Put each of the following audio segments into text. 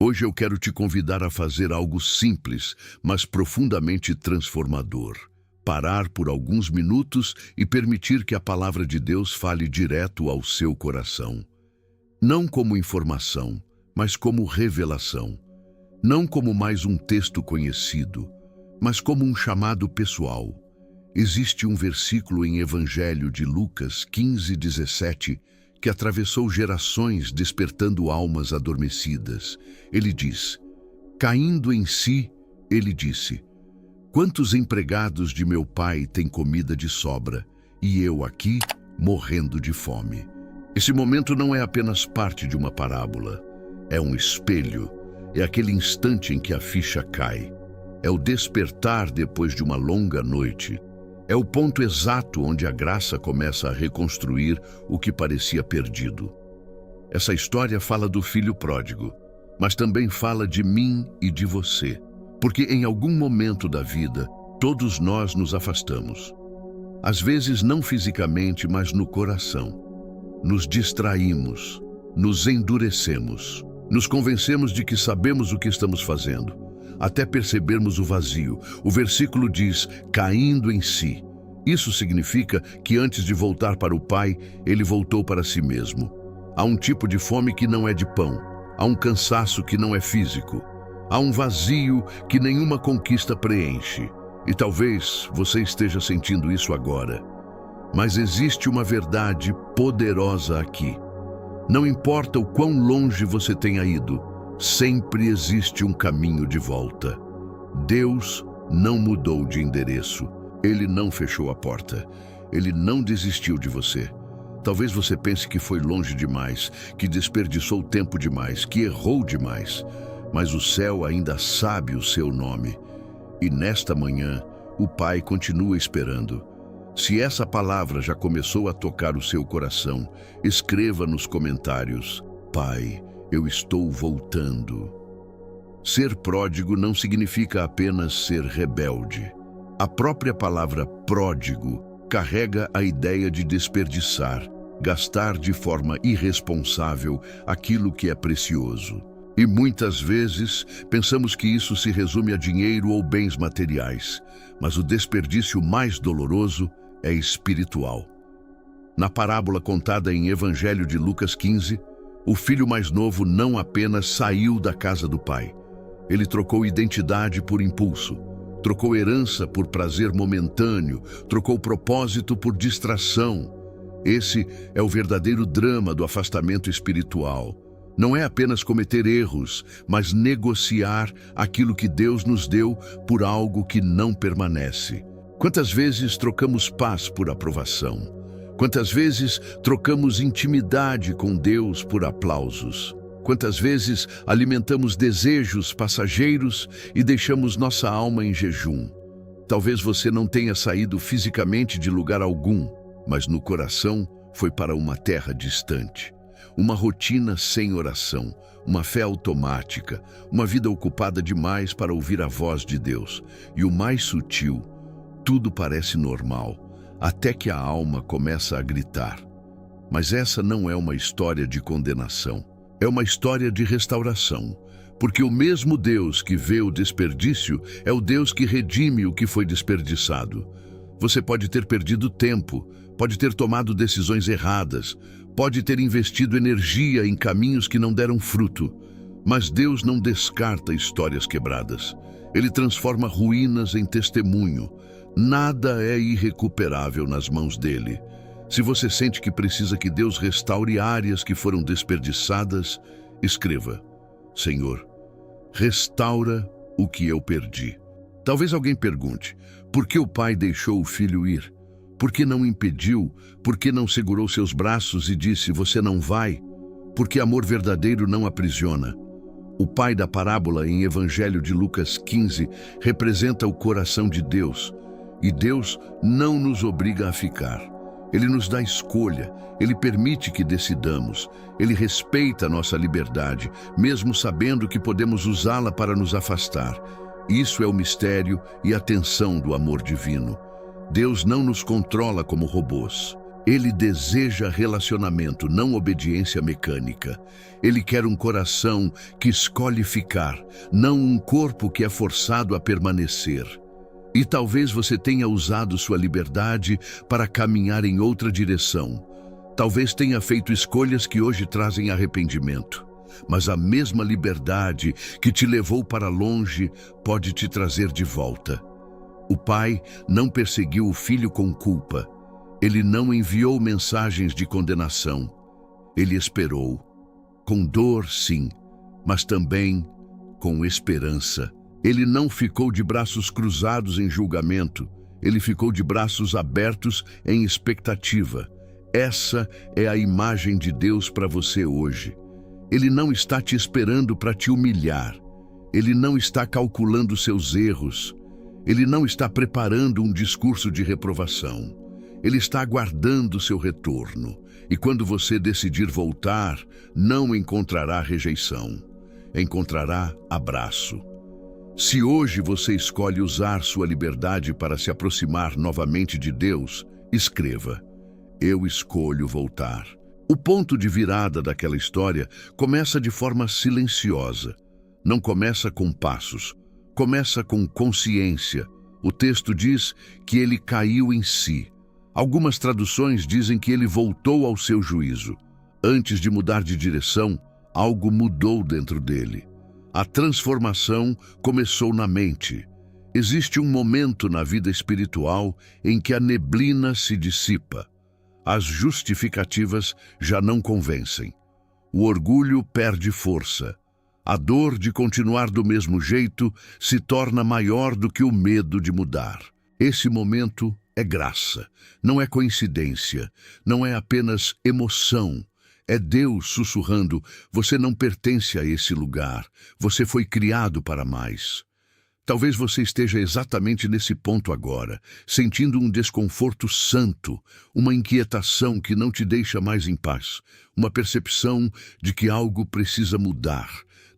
Hoje eu quero te convidar a fazer algo simples, mas profundamente transformador. Parar por alguns minutos e permitir que a palavra de Deus fale direto ao seu coração. Não como informação, mas como revelação. Não como mais um texto conhecido, mas como um chamado pessoal. Existe um versículo em Evangelho de Lucas 15:17 que atravessou gerações despertando almas adormecidas. Ele diz: caindo em si, ele disse: quantos empregados de meu pai têm comida de sobra, e eu aqui morrendo de fome? Esse momento não é apenas parte de uma parábola, é um espelho, é aquele instante em que a ficha cai, é o despertar depois de uma longa noite, é o ponto exato onde a graça começa a reconstruir o que parecia perdido. Essa história fala do filho pródigo, mas também fala de mim e de você, porque em algum momento da vida, todos nós nos afastamos. Às vezes não fisicamente, mas no coração. Nos distraímos, nos endurecemos, nos convencemos de que sabemos o que estamos fazendo, até percebermos o vazio. O versículo diz, caindo em si. Isso significa que antes de voltar para o Pai, ele voltou para si mesmo. Há um tipo de fome que não é de pão, há um cansaço que não é físico, há um vazio que nenhuma conquista preenche. E talvez você esteja sentindo isso agora. Mas existe uma verdade poderosa aqui. Não importa o quão longe você tenha ido, sempre existe um caminho de volta. Deus não mudou de endereço. Ele não fechou a porta. Ele não desistiu de você. Talvez você pense que foi longe demais, que desperdiçou tempo demais, que errou demais. Mas o céu ainda sabe o seu nome. E nesta manhã, o Pai continua esperando. Se essa palavra já começou a tocar o seu coração, escreva nos comentários: Pai, eu estou voltando. Ser pródigo não significa apenas ser rebelde. A própria palavra pródigo carrega a ideia de desperdiçar, gastar de forma irresponsável aquilo que é precioso. E muitas vezes pensamos que isso se resume a dinheiro ou bens materiais, mas o desperdício mais doloroso é espiritual. Na parábola contada em Evangelho de Lucas 15, o filho mais novo não apenas saiu da casa do pai. Ele trocou identidade por impulso, trocou herança por prazer momentâneo, trocou propósito por distração. Esse é o verdadeiro drama do afastamento espiritual. Não é apenas cometer erros, mas negociar aquilo que Deus nos deu por algo que não permanece. Quantas vezes trocamos paz por aprovação? Quantas vezes trocamos intimidade com Deus por aplausos? Quantas vezes alimentamos desejos passageiros e deixamos nossa alma em jejum? Talvez você não tenha saído fisicamente de lugar algum, mas no coração foi para uma terra distante. Uma rotina sem oração, uma fé automática, uma vida ocupada demais para ouvir a voz de Deus. E o mais sutil, tudo parece normal, até que a alma começa a gritar. Mas essa não é uma história de condenação, é uma história de restauração, porque o mesmo Deus que vê o desperdício é o Deus que redime o que foi desperdiçado. Você pode ter perdido tempo, pode ter tomado decisões erradas, pode ter investido energia em caminhos que não deram fruto, mas Deus não descarta histórias quebradas. Ele transforma ruínas em testemunho. Nada é irrecuperável nas mãos dele. Se você sente que precisa que Deus restaure áreas que foram desperdiçadas, escreva: Senhor, restaura o que eu perdi. Talvez alguém pergunte: por que o pai deixou o filho ir? Por que não impediu? Por que não segurou seus braços e disse: você não vai? Porque amor verdadeiro não aprisiona. O pai da parábola em Evangelho de Lucas 15 representa o coração de Deus. E Deus não nos obriga a ficar. Ele nos dá escolha, Ele permite que decidamos, Ele respeita a nossa liberdade, mesmo sabendo que podemos usá-la para nos afastar. Isso é o mistério e a tensão do amor divino. Deus não nos controla como robôs. Ele deseja relacionamento, não obediência mecânica. Ele quer um coração que escolhe ficar, não um corpo que é forçado a permanecer. E talvez você tenha usado sua liberdade para caminhar em outra direção. Talvez tenha feito escolhas que hoje trazem arrependimento. Mas a mesma liberdade que te levou para longe pode te trazer de volta. O pai não perseguiu o filho com culpa. Ele não enviou mensagens de condenação. Ele esperou. Com dor, sim, mas também com esperança. Ele não ficou de braços cruzados em julgamento. Ele ficou de braços abertos em expectativa. Essa é a imagem de Deus para você hoje. Ele não está te esperando para te humilhar. Ele não está calculando seus erros. Ele não está preparando um discurso de reprovação. Ele está aguardando seu retorno. E quando você decidir voltar, não encontrará rejeição. Encontrará abraço. Se hoje você escolhe usar sua liberdade para se aproximar novamente de Deus, escreva: eu escolho voltar. O ponto de virada daquela história começa de forma silenciosa. Não começa com passos, começa com consciência. O texto diz que ele caiu em si. Algumas traduções dizem que ele voltou ao seu juízo. Antes de mudar de direção, algo mudou dentro dele. A transformação começou na mente. Existe um momento na vida espiritual em que a neblina se dissipa. As justificativas já não convencem. O orgulho perde força. A dor de continuar do mesmo jeito se torna maior do que o medo de mudar. Esse momento é graça, não é coincidência, não é apenas emoção. É Deus sussurrando: você não pertence a esse lugar, você foi criado para mais. Talvez você esteja exatamente nesse ponto agora, sentindo um desconforto santo, uma inquietação que não te deixa mais em paz, uma percepção de que algo precisa mudar.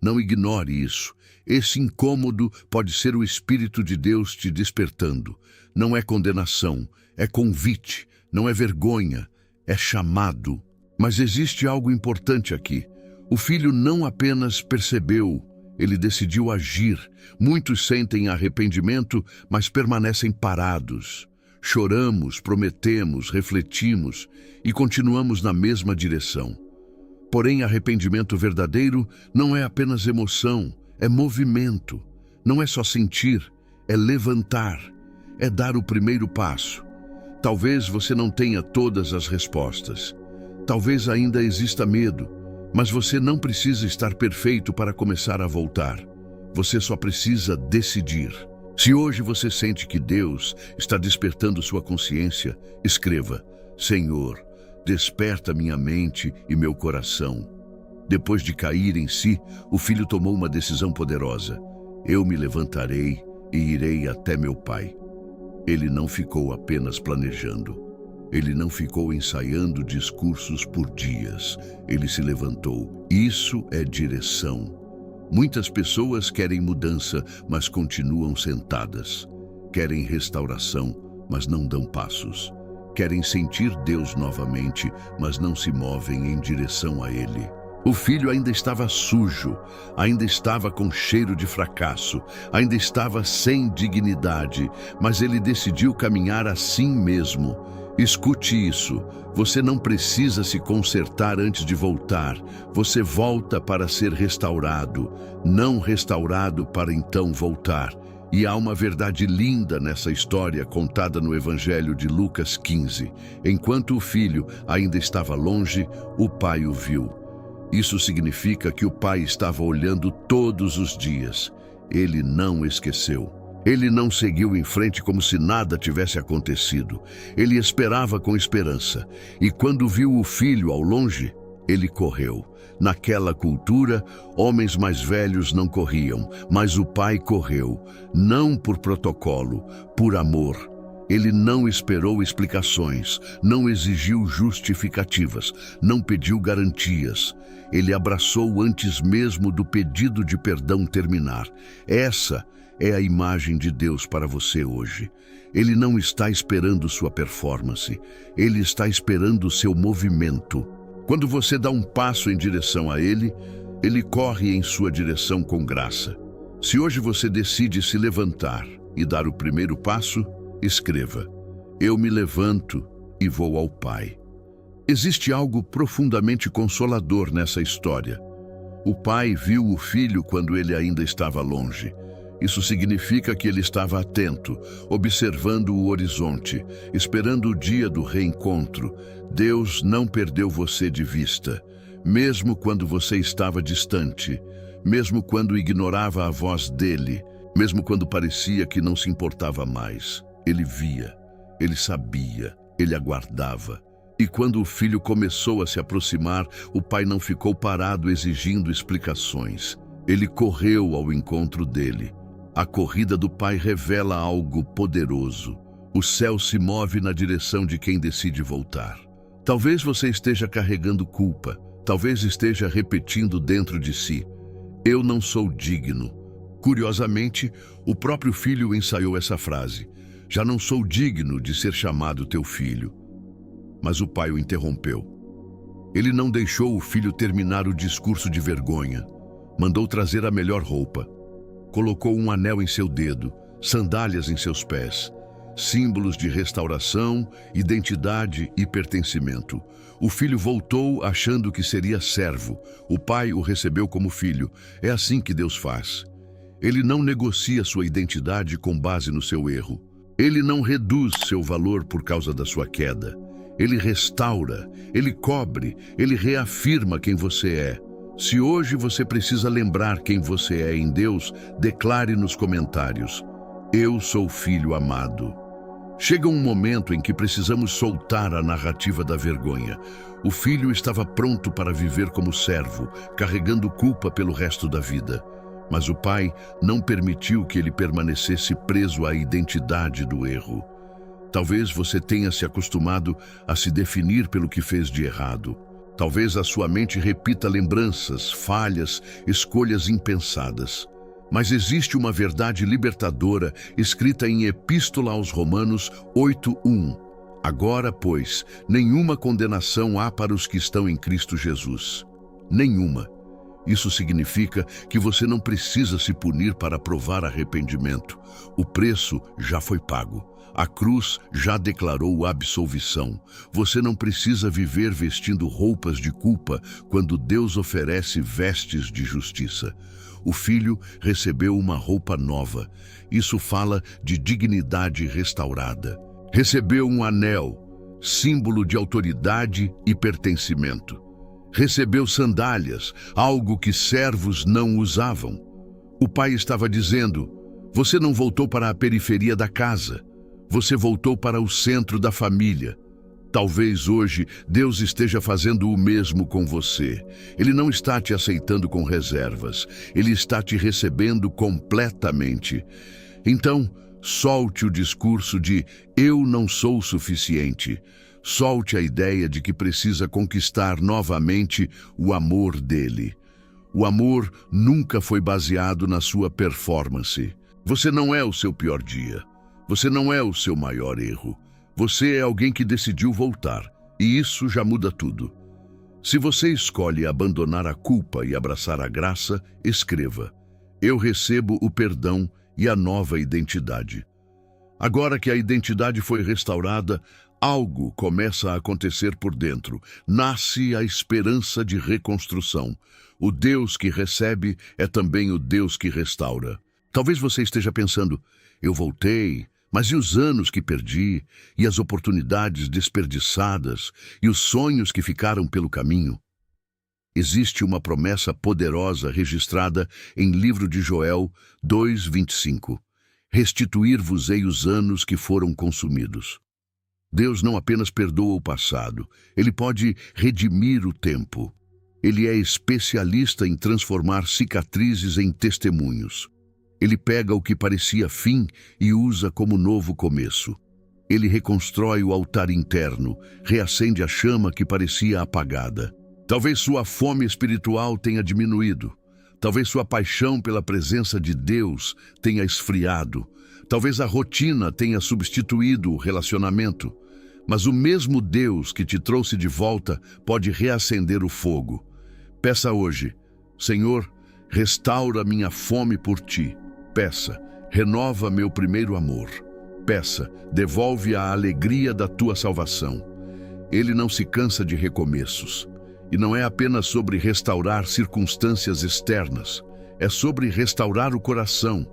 Não ignore isso. Esse incômodo pode ser o Espírito de Deus te despertando. Não é condenação, é convite, não é vergonha, é chamado. Mas existe algo importante aqui. O filho não apenas percebeu, ele decidiu agir. Muitos sentem arrependimento, mas permanecem parados. Choramos, prometemos, refletimos e continuamos na mesma direção. Porém, arrependimento verdadeiro não é apenas emoção, é movimento. Não é só sentir, é levantar, é dar o primeiro passo. Talvez você não tenha todas as respostas. Talvez ainda exista medo, mas você não precisa estar perfeito para começar a voltar. Você só precisa decidir. Se hoje você sente que Deus está despertando sua consciência, escreva: Senhor, desperta minha mente e meu coração. Depois de cair em si, o filho tomou uma decisão poderosa. Eu me levantarei e irei até meu pai. Ele não ficou apenas planejando. Ele não ficou ensaiando discursos por dias. Ele se levantou. Isso é direção. Muitas pessoas querem mudança, mas continuam sentadas. Querem restauração, mas não dão passos. Querem sentir Deus novamente, mas não se movem em direção a Ele. O filho ainda estava sujo, ainda estava com cheiro de fracasso, ainda estava sem dignidade, mas ele decidiu caminhar assim mesmo. Escute isso, você não precisa se consertar antes de voltar. Você volta para ser restaurado, não restaurado para então voltar. E há uma verdade linda nessa história contada no Evangelho de Lucas 15. Enquanto o filho ainda estava longe, o pai o viu. Isso significa que o pai estava olhando todos os dias. Ele não esqueceu. Ele não seguiu em frente como se nada tivesse acontecido. Ele esperava com esperança. E quando viu o filho ao longe, ele correu. Naquela cultura, homens mais velhos não corriam, mas o pai correu. Não por protocolo, por amor. Ele não esperou explicações, não exigiu justificativas, não pediu garantias. Ele abraçou antes mesmo do pedido de perdão terminar. Essa é a imagem de Deus para você hoje. Ele não está esperando sua performance, Ele está esperando seu movimento. Quando você dá um passo em direção a Ele, Ele corre em sua direção com graça. Se hoje você decide se levantar e dar o primeiro passo, escreva: eu me levanto e vou ao Pai. Existe algo profundamente consolador nessa história. O pai viu o filho quando ele ainda estava longe. Isso significa que ele estava atento, observando o horizonte, esperando o dia do reencontro. Deus não perdeu você de vista, mesmo quando você estava distante, mesmo quando ignorava a voz dele, mesmo quando parecia que não se importava mais. Ele via, ele sabia, ele aguardava. E quando o filho começou a se aproximar, o pai não ficou parado exigindo explicações. Ele correu ao encontro dele. A corrida do pai revela algo poderoso. O céu se move na direção de quem decide voltar. Talvez você esteja carregando culpa, talvez esteja repetindo dentro de si: eu não sou digno. Curiosamente, o próprio filho ensaiou essa frase: já não sou digno de ser chamado teu filho. Mas o pai o interrompeu. Ele não deixou o filho terminar o discurso de vergonha. Mandou trazer a melhor roupa. Colocou um anel em seu dedo, sandálias em seus pés, símbolos de restauração, identidade e pertencimento. O filho voltou achando que seria servo. O pai o recebeu como filho. É assim que Deus faz. Ele não negocia sua identidade com base no seu erro. Ele não reduz seu valor por causa da sua queda. Ele restaura, ele cobre, ele reafirma quem você é. Se hoje você precisa lembrar quem você é em Deus, declare nos comentários: eu sou filho amado. Chega um momento em que precisamos soltar a narrativa da vergonha. O filho estava pronto para viver como servo, carregando culpa pelo resto da vida. Mas o pai não permitiu que ele permanecesse preso à identidade do erro. Talvez você tenha se acostumado a se definir pelo que fez de errado. Talvez a sua mente repita lembranças, falhas, escolhas impensadas. Mas existe uma verdade libertadora escrita em Epístola aos Romanos 8:1. Agora, pois, nenhuma condenação há para os que estão em Cristo Jesus. Nenhuma. Isso significa que você não precisa se punir para provar arrependimento. O preço já foi pago. A cruz já declarou absolvição. Você não precisa viver vestindo roupas de culpa quando Deus oferece vestes de justiça. O filho recebeu uma roupa nova. Isso fala de dignidade restaurada. Recebeu um anel, símbolo de autoridade e pertencimento. Recebeu sandálias, algo que servos não usavam. O pai estava dizendo: você não voltou para a periferia da casa. Você voltou para o centro da família. Talvez hoje Deus esteja fazendo o mesmo com você. Ele não está te aceitando com reservas. Ele está te recebendo completamente. Então, solte o discurso de eu não sou suficiente. Solte a ideia de que precisa conquistar novamente o amor dele. O amor nunca foi baseado na sua performance. Você não é o seu pior dia. Você não é o seu maior erro. Você é alguém que decidiu voltar, e isso já muda tudo. Se você escolhe abandonar a culpa e abraçar a graça, escreva: eu recebo o perdão e a nova identidade. Agora que a identidade foi restaurada, algo começa a acontecer por dentro. Nasce a esperança de reconstrução. O Deus que recebe é também o Deus que restaura. Talvez você esteja pensando: eu voltei, mas e os anos que perdi, e as oportunidades desperdiçadas, e os sonhos que ficaram pelo caminho? Existe uma promessa poderosa registrada em livro de Joel 2:25. Restituir-vos-ei os anos que foram consumidos. Deus não apenas perdoa o passado, Ele pode redimir o tempo. Ele é especialista em transformar cicatrizes em testemunhos. Ele pega o que parecia fim e usa como novo começo. Ele reconstrói o altar interno, reacende a chama que parecia apagada. Talvez sua fome espiritual tenha diminuído. Talvez sua paixão pela presença de Deus tenha esfriado. Talvez a rotina tenha substituído o relacionamento. Mas o mesmo Deus que te trouxe de volta pode reacender o fogo. Peça hoje: Senhor, restaura minha fome por ti. Peça: renova meu primeiro amor. Peça: devolve a alegria da tua salvação. Ele não se cansa de recomeços. E não é apenas sobre restaurar circunstâncias externas. É sobre restaurar o coração,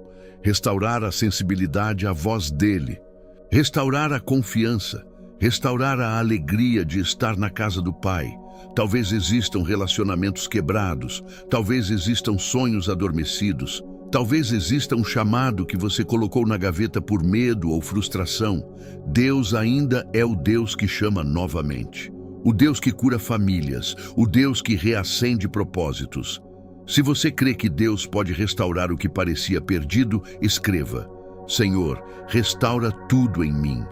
restaurar a sensibilidade à voz dele, restaurar a confiança, restaurar a alegria de estar na casa do Pai. Talvez existam relacionamentos quebrados, talvez existam sonhos adormecidos, talvez exista um chamado que você colocou na gaveta por medo ou frustração. Deus ainda é o Deus que chama novamente. O Deus que cura famílias, o Deus que reacende propósitos. Se você crê que Deus pode restaurar o que parecia perdido, escreva: Senhor, restaura tudo em mim.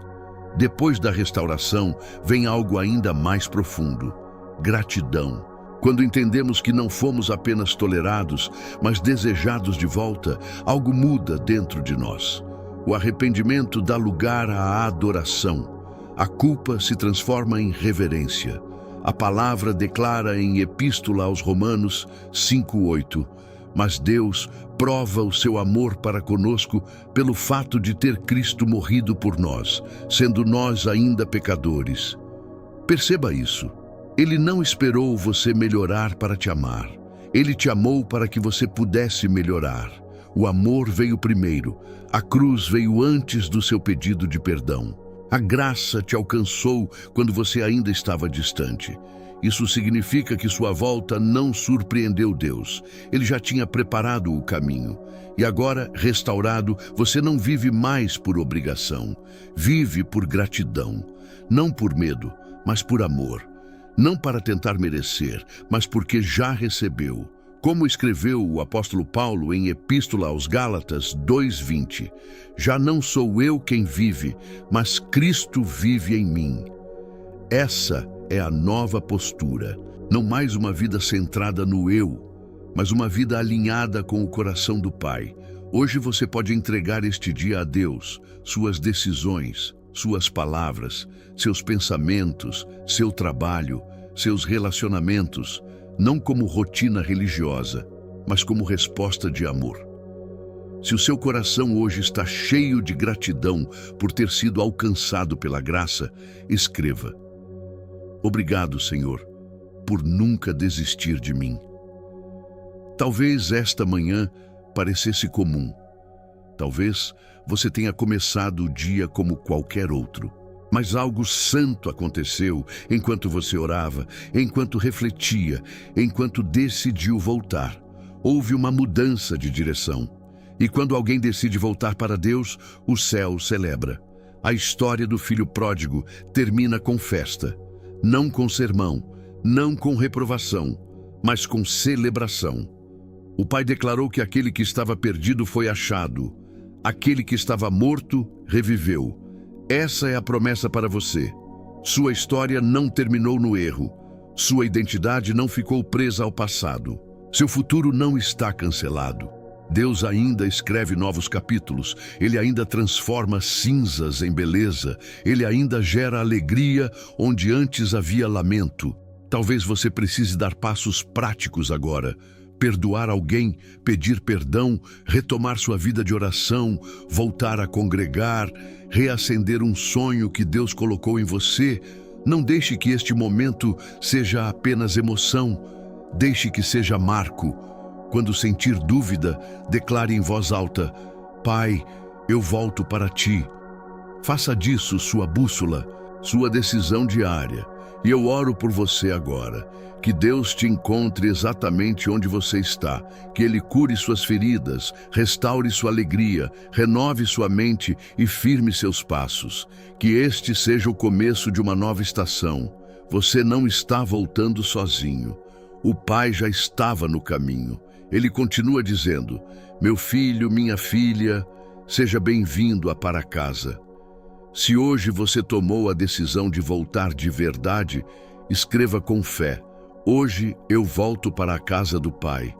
Depois da restauração, vem algo ainda mais profundo: gratidão. Quando entendemos que não fomos apenas tolerados, mas desejados de volta, algo muda dentro de nós. O arrependimento dá lugar à adoração. A culpa se transforma em reverência. A palavra declara em Epístola aos Romanos 5:8: mas Deus prova o seu amor para conosco pelo fato de ter Cristo morrido por nós, sendo nós ainda pecadores. Perceba isso. Ele não esperou você melhorar para te amar. Ele te amou para que você pudesse melhorar. O amor veio primeiro. A cruz veio antes do seu pedido de perdão. A graça te alcançou quando você ainda estava distante. Isso significa que sua volta não surpreendeu Deus. Ele já tinha preparado o caminho. E agora, restaurado, você não vive mais por obrigação. Vive por gratidão. Não por medo, mas por amor. Não para tentar merecer, mas porque já recebeu. Como escreveu o apóstolo Paulo em Epístola aos Gálatas 2:20, já não sou eu quem vive, mas Cristo vive em mim. Essa é a nova postura, não mais uma vida centrada no eu, mas uma vida alinhada com o coração do Pai. Hoje você pode entregar este dia a Deus, suas decisões, suas palavras, seus pensamentos, seu trabalho, seus relacionamentos, não como rotina religiosa, mas como resposta de amor. Se o seu coração hoje está cheio de gratidão por ter sido alcançado pela graça, escreva: obrigado, Senhor, por nunca desistir de mim. Talvez esta manhã parecesse comum. Talvez você tenha começado o dia como qualquer outro. Mas algo santo aconteceu enquanto você orava, enquanto refletia, enquanto decidiu voltar. Houve uma mudança de direção. E quando alguém decide voltar para Deus, o céu celebra. A história do filho pródigo termina com festa. Não com sermão, não com reprovação, mas com celebração. O pai declarou que aquele que estava perdido foi achado. Aquele que estava morto reviveu. Essa é a promessa para você. Sua história não terminou no erro. Sua identidade não ficou presa ao passado. Seu futuro não está cancelado. Deus ainda escreve novos capítulos. Ele ainda transforma cinzas em beleza. Ele ainda gera alegria onde antes havia lamento. Talvez você precise dar passos práticos agora. Perdoar alguém, pedir perdão, retomar sua vida de oração, voltar a congregar, reacender um sonho que Deus colocou em você. Não deixe que este momento seja apenas emoção. Deixe que seja marco. Quando sentir dúvida, declare em voz alta: Pai, eu volto para ti. Faça disso sua bússola, sua decisão diária. E eu oro por você agora. Que Deus te encontre exatamente onde você está, que Ele cure suas feridas, restaure sua alegria, renove sua mente e firme seus passos. Que este seja o começo de uma nova estação. Você não está voltando sozinho. O Pai já estava no caminho. Ele continua dizendo: meu filho, minha filha, seja bem-vindo para casa. Se hoje você tomou a decisão de voltar de verdade, escreva com fé: hoje eu volto para a casa do Pai.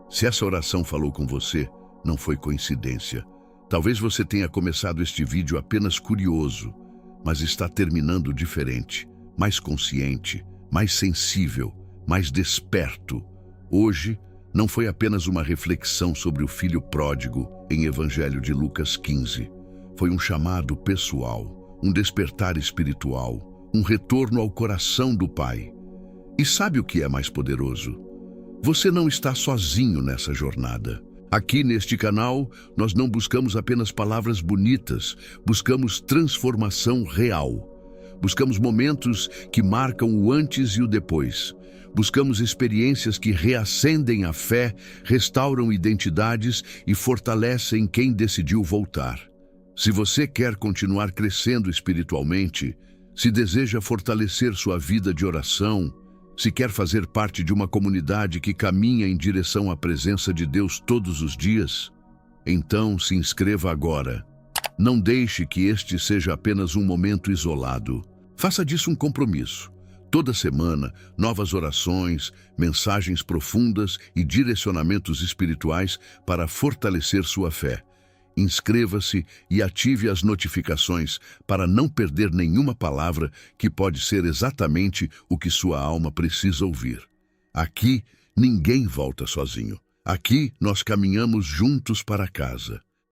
Se essa oração falou com você, não foi coincidência. Talvez você tenha começado este vídeo apenas curioso, mas está terminando diferente, mais consciente, mais sensível, mais desperto. Hoje não foi apenas uma reflexão sobre o filho pródigo em Evangelho de Lucas 15. Foi um chamado pessoal, um despertar espiritual, um retorno ao coração do Pai. E sabe o que é mais poderoso? Você não está sozinho nessa jornada. Aqui neste canal, nós não buscamos apenas palavras bonitas, buscamos transformação real. Buscamos momentos que marcam o antes e o depois. Buscamos experiências que reacendem a fé, restauram identidades e fortalecem quem decidiu voltar. Se você quer continuar crescendo espiritualmente, se deseja fortalecer sua vida de oração, se quer fazer parte de uma comunidade que caminha em direção à presença de Deus todos os dias, então se inscreva agora. Não deixe que este seja apenas um momento isolado. Faça disso um compromisso. Toda semana, novas orações, mensagens profundas e direcionamentos espirituais para fortalecer sua fé. Inscreva-se e ative as notificações para não perder nenhuma palavra que pode ser exatamente o que sua alma precisa ouvir. Aqui, ninguém volta sozinho. Aqui, nós caminhamos juntos para casa.